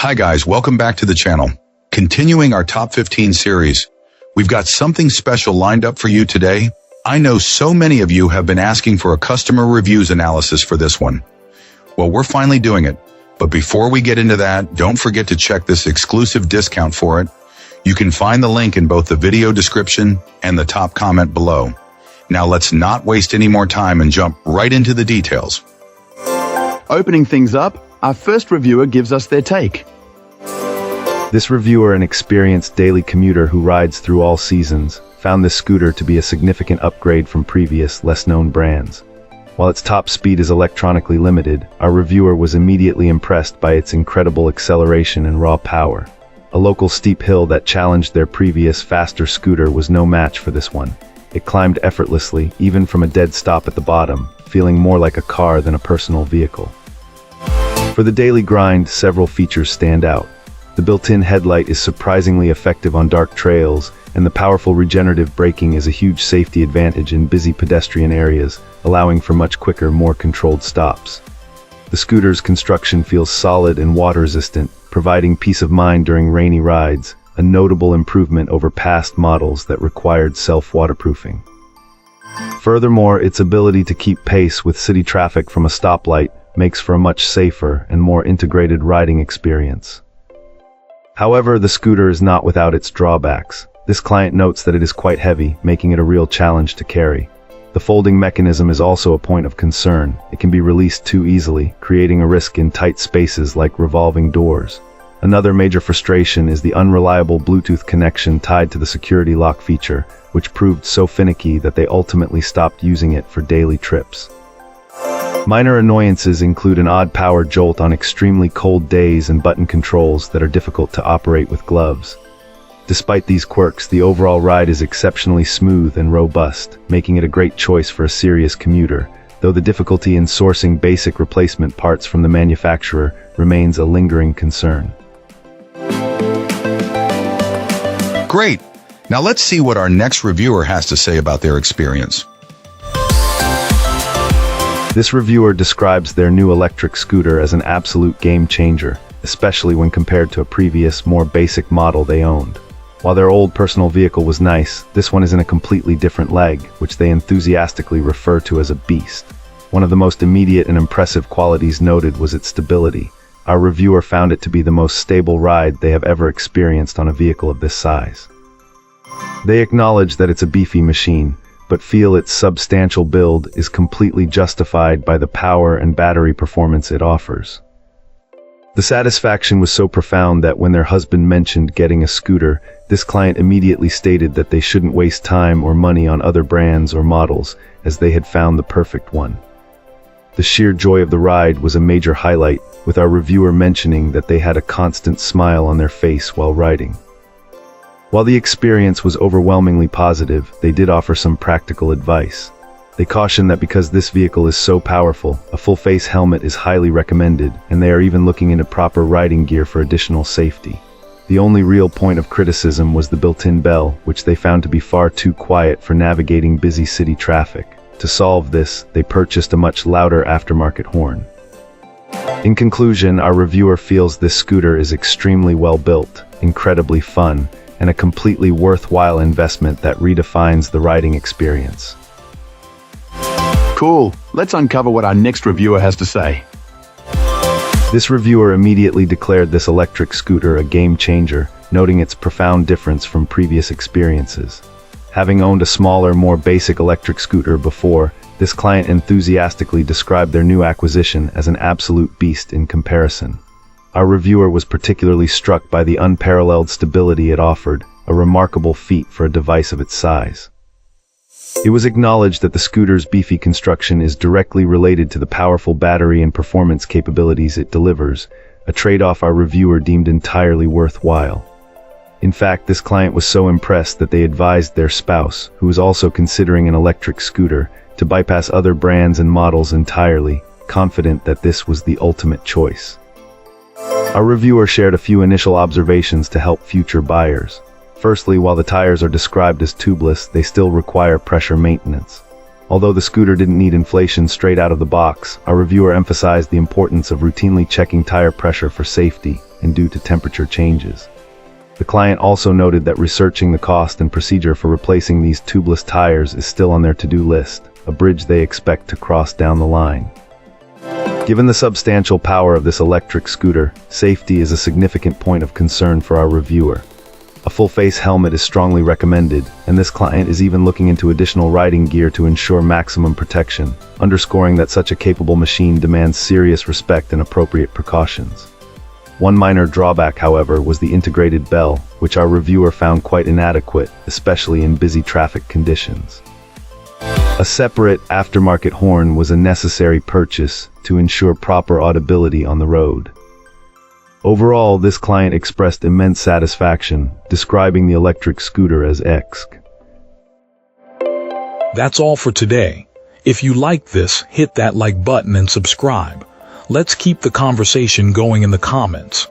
Hi guys, welcome back to the channel. Continuing our top 15 series, we've got something special lined up for you today. I know so many of you have been asking for a customer reviews analysis for this one. Well, we're finally doing it. But before we get into that, don't forget to check this exclusive discount for it. You can find the link in both the video description and the top comment below. Now let's not waste any more time and jump right into the details. Opening things up, our first reviewer gives us their take. This reviewer, an experienced daily commuter who rides through all seasons, found this scooter to be a significant upgrade from previous, less-known brands. While its top speed is electronically limited, our reviewer was immediately impressed by its incredible acceleration and raw power. A local steep hill that challenged their previous, faster scooter was no match for this one. It climbed effortlessly, even from a dead stop at the bottom, feeling more like a car than a personal vehicle. For the daily grind, several features stand out. The built-in headlight is surprisingly effective on dark trails, and the powerful regenerative braking is a huge safety advantage in busy pedestrian areas, allowing for much quicker, more controlled stops. The scooter's construction feels solid and water-resistant, providing peace of mind during rainy rides, a notable improvement over past models that required self-waterproofing. Furthermore, its ability to keep pace with city traffic from a stoplight makes for a much safer and more integrated riding experience. However, the scooter is not without its drawbacks. This client notes that it is quite heavy, making it a real challenge to carry. The folding mechanism is also a point of concern. It can be released too easily, creating a risk in tight spaces like revolving doors. Another major frustration is the unreliable Bluetooth connection tied to the security lock feature, which proved so finicky that they ultimately stopped using it for daily trips. Minor annoyances include an odd power jolt on extremely cold days and button controls that are difficult to operate with gloves. Despite these quirks, the overall ride is exceptionally smooth and robust, making it a great choice for a serious commuter, though the difficulty in sourcing basic replacement parts from the manufacturer remains a lingering concern. Great! Now let's see what our next reviewer has to say about their experience. This reviewer describes their new electric scooter as an absolute game changer, especially when compared to a previous, more basic model they owned. While their old personal vehicle was nice, this one is in a completely different leg, which they enthusiastically refer to as a beast. One of the most immediate and impressive qualities noted was its stability. Our reviewer found it to be the most stable ride they have ever experienced on a vehicle of this size. They acknowledge that it's a beefy machine, but feel its substantial build is completely justified by the power and battery performance it offers. The satisfaction was so profound that when their husband mentioned getting a scooter, this client immediately stated that they shouldn't waste time or money on other brands or models, as they had found the perfect one. The sheer joy of the ride was a major highlight, with our reviewer mentioning that they had a constant smile on their face while riding. While the experience was overwhelmingly positive, they did offer some practical advice. They caution that because this vehicle is so powerful, a full-face helmet is highly recommended, and they are even looking into proper riding gear for additional safety. The only real point of criticism was the built-in bell, which they found to be far too quiet for navigating busy city traffic. To solve this, they purchased a much louder aftermarket horn. In conclusion, our reviewer feels this scooter is extremely well built, incredibly fun, and a completely worthwhile investment that redefines the riding experience. Cool, let's uncover what our next reviewer has to say. This reviewer immediately declared this electric scooter a game changer, noting its profound difference from previous experiences. Having owned a smaller, more basic electric scooter before, this client enthusiastically described their new acquisition as an absolute beast in comparison. Our reviewer was particularly struck by the unparalleled stability it offered, a remarkable feat for a device of its size. It was acknowledged that the scooter's beefy construction is directly related to the powerful battery and performance capabilities it delivers, a trade-off our reviewer deemed entirely worthwhile. In fact, this client was so impressed that they advised their spouse, who was also considering an electric scooter, to bypass other brands and models entirely, confident that this was the ultimate choice. Our reviewer shared a few initial observations to help future buyers. Firstly, while the tires are described as tubeless, they still require pressure maintenance. Although the scooter didn't need inflation straight out of the box, our reviewer emphasized the importance of routinely checking tire pressure for safety and due to temperature changes. The client also noted that researching the cost and procedure for replacing these tubeless tires is still on their to-do list, a bridge they expect to cross down the line. Given the substantial power of this electric scooter, safety is a significant point of concern for our reviewer. A full-face helmet is strongly recommended, and this client is even looking into additional riding gear to ensure maximum protection, underscoring that such a capable machine demands serious respect and appropriate precautions. One minor drawback, however, was the integrated bell, which our reviewer found quite inadequate, especially in busy traffic conditions. A separate aftermarket horn was a necessary purchase to ensure proper audibility on the road. Overall, this client expressed immense satisfaction, describing the electric scooter as excellent. That's all for today. If you like this, hit that like button and subscribe. Let's keep the conversation going in the comments.